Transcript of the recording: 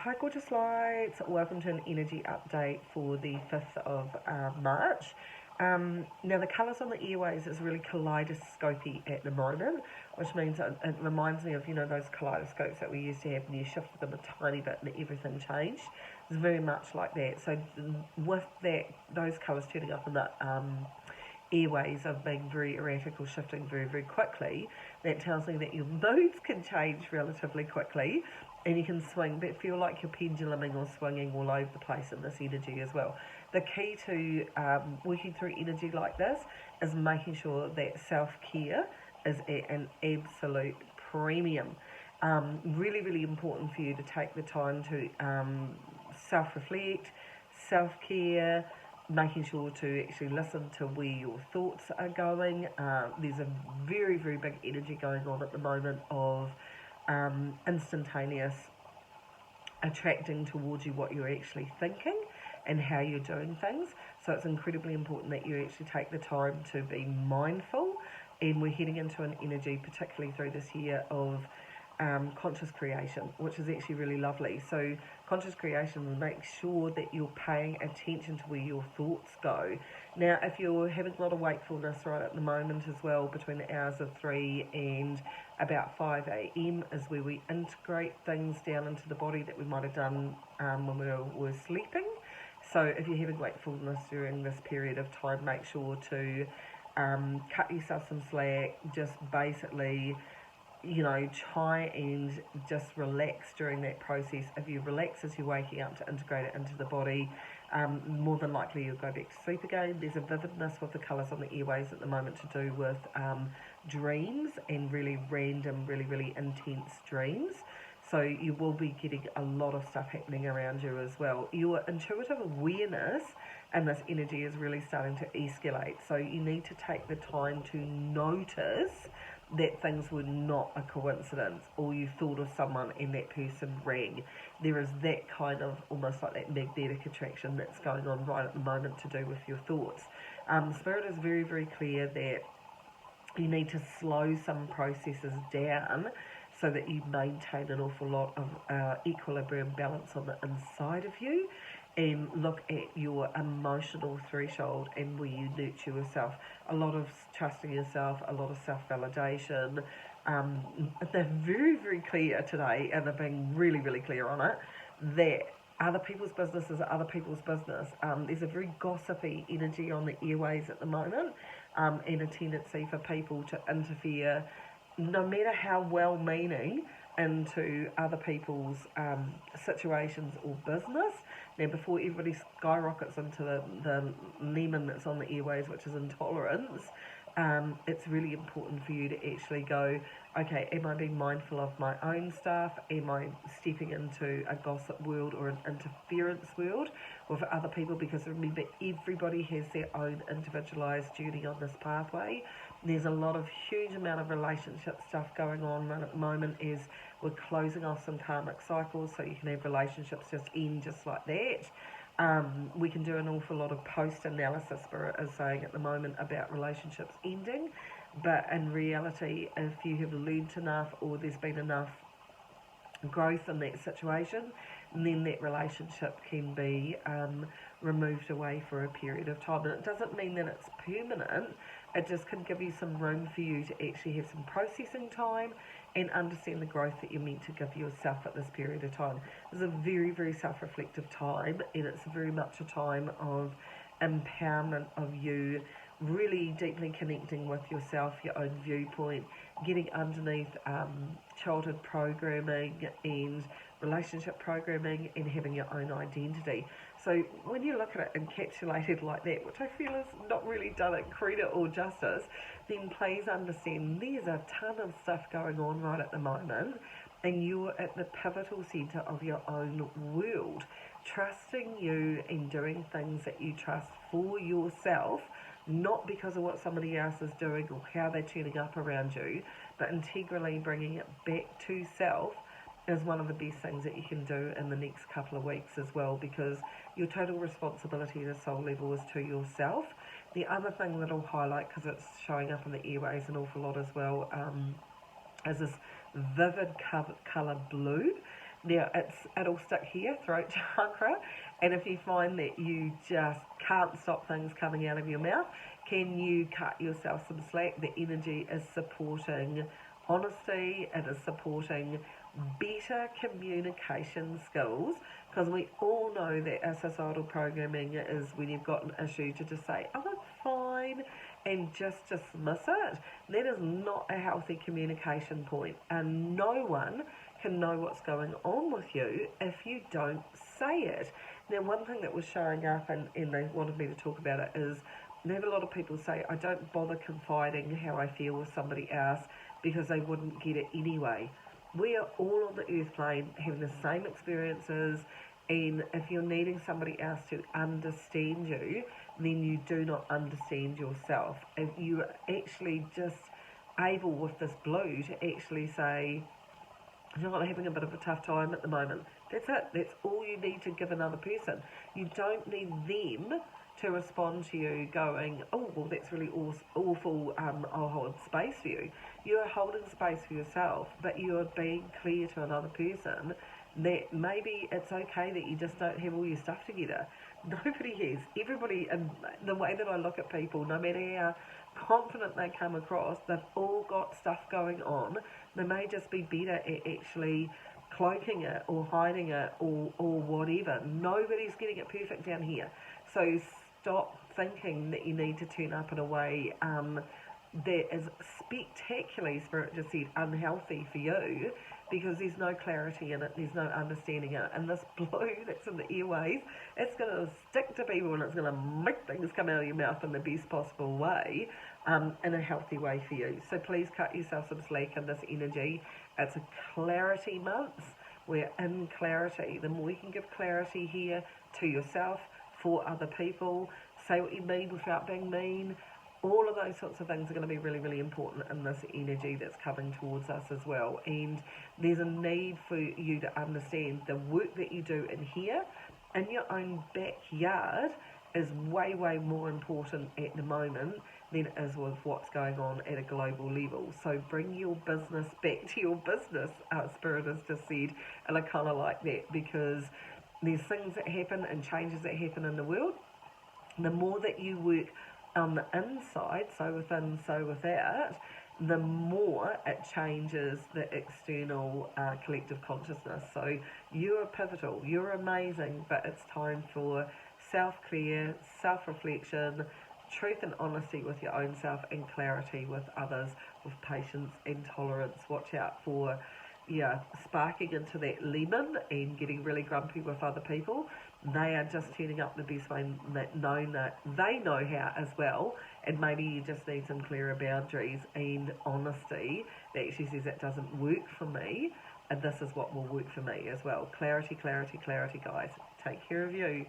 Hi gorgeous lights, welcome to an energy update for the 5th of March. Now the colours on the airways is really kaleidoscopy at the moment, which means it reminds me of, those kaleidoscopes that we used to have and you shifted them a tiny bit and everything changed. It's very much like that. So with that, those colours turning up in the airways of being very erratic or shifting very, very quickly, that tells me that your moods can change relatively quickly and you can swing, but feel like you're penduluming or swinging all over the place in this energy as well. The key to working through energy like this is making sure that self-care is at an absolute premium. Really, really important for you to take the time to self-reflect, self-care, making sure to actually listen to where your thoughts are going. There's a very, very big energy going on at the moment of instantaneous attracting towards you what you're actually thinking and how you're doing things. So it's incredibly important that you actually take the time to be mindful, and we're heading into an energy, particularly through this year, of conscious creation, which is actually really lovely. So conscious creation will make sure that you're paying attention to where your thoughts go. Now, if you're having a lot of wakefulness right at the moment as well, between the hours of 3 and about 5 a.m. is where we integrate things down into the body that we might have done when we were sleeping. So if you're having wakefulness during this period of time, make sure to cut yourself some slack, just basically try and just relax during that process. If you relax as you're waking up to integrate it into the body, more than likely you'll go back to sleep again. There's a vividness with the colours on the airways at the moment to do with dreams and really random, really, really intense dreams. So you will be getting a lot of stuff happening around you as well. Your intuitive awareness and this energy is really starting to escalate. So you need to take the time to notice that things were not a coincidence, or you thought of someone and that person rang. There is that kind of almost like that magnetic attraction that's going on right at the moment to do with your thoughts. Spirit is very, very clear that you need to slow some processes down so that you maintain an awful lot of equilibrium, balance on the inside of you, and look at your emotional threshold and where you nurture yourself. A lot of trusting yourself, a lot of self-validation. They're very, very clear today, and they're being really, really clear on it, that other people's business is other people's business. There's a very gossipy energy on the airways at the moment, and a tendency for people to interfere, no matter how well-meaning, into other people's situations or business. Now, before everybody skyrockets into the lemon that's on the airways, which is intolerance, it's really important for you to actually go, okay, am I being mindful of my own stuff? Am I stepping into a gossip world or an interference world with other people? Because remember, everybody has their own individualised journey on this pathway. There's a lot of huge amount of relationship stuff going on right at the moment as we're closing off some karmic cycles, so you can have relationships just end just like that. We can do an awful lot of post-analysis, Spirit is saying at the moment, about relationships ending, but in reality, if you have learned enough or there's been enough growth in that situation, then that relationship can be removed away for a period of time. And it doesn't mean that it's permanent, it just can give you some room for you to actually have some processing time and understand the growth that you're meant to give yourself at this period of time. It's a very, very self-reflective time, and it's very much a time of empowerment of you really deeply connecting with yourself, your own viewpoint, getting underneath childhood programming and relationship programming, and having your own identity. So when you look at it encapsulated like that, which I feel is not really done it credit or justice, then please understand there's a ton of stuff going on right at the moment, and you're at the pivotal centre of your own world, trusting you and doing things that you trust for yourself, not because of what somebody else is doing or how they're turning up around you, but integrally bringing it back to self is one of the best things that you can do in the next couple of weeks as well, because your total responsibility at a soul level is to yourself. The other thing that I'll highlight, because it's showing up in the airways an awful lot as well, is this vivid colour blue. Now, it'll stick here, throat chakra, and if you find that you just can't stop things coming out of your mouth, can you cut yourself some slack? The energy is supporting honesty, it is supporting better communication skills, because we all know that our societal programming is when you've got an issue to just say, oh, it's fine, and just dismiss it. That is not a healthy communication point, and no one can know what's going on with you if you don't say it. Now, one thing that was showing up, and they wanted me to talk about it, is I have a lot of people say, I don't bother confiding how I feel with somebody else because they wouldn't get it anyway. We are all on the earth plane having the same experiences, and if you're needing somebody else to understand you, then you do not understand yourself. If you are actually just able with this blue to actually say, you're not having a bit of a tough time at the moment. That's it. That's all you need to give another person. You don't need them to respond to you going, oh, well, that's really awful, I'll hold space for you. You're holding space for yourself, but you're being clear to another person that maybe it's okay that you just don't have all your stuff together. Nobody has. Everybody, and the way that I look at people, no matter how confident they come across, they've all got stuff going on. They may just be better at actually cloaking it or hiding it or whatever. Nobody's getting it perfect down here. So stop thinking that you need to turn up in a way that is spectacularly, Spirit just said, unhealthy for you, because there's no clarity in it, there's no understanding in it. And this blue that's in the airways, it's going to stick to people and it's going to make things come out of your mouth in the best possible way, in a healthy way for you. So please cut yourself some slack in this energy. It's a clarity month. We're in clarity. The more you can give clarity here to yourself, for other people, say what you mean without being mean. All of those sorts of things are going to be really, really important in this energy that's coming towards us as well. And there's a need for you to understand the work that you do in here, in your own backyard, is way, way more important at the moment than it is with what's going on at a global level. So bring your business back to your business, Spirit has just said, and I kind of like that, because there's things that happen and changes that happen in the world. The more that you work on the inside, so within, so without, the more it changes the external collective consciousness. So you're pivotal, you're amazing, but it's time for self-care, self-reflection, truth and honesty with your own self, and clarity with others, with patience and tolerance. Watch out for sparking into that lemon and getting really grumpy with other people. They are just turning up the best way that they know how as well, and maybe you just need some clearer boundaries and honesty that actually says it doesn't work for me, and this is what will work for me as well. Clarity, clarity, clarity, guys. Take care of you.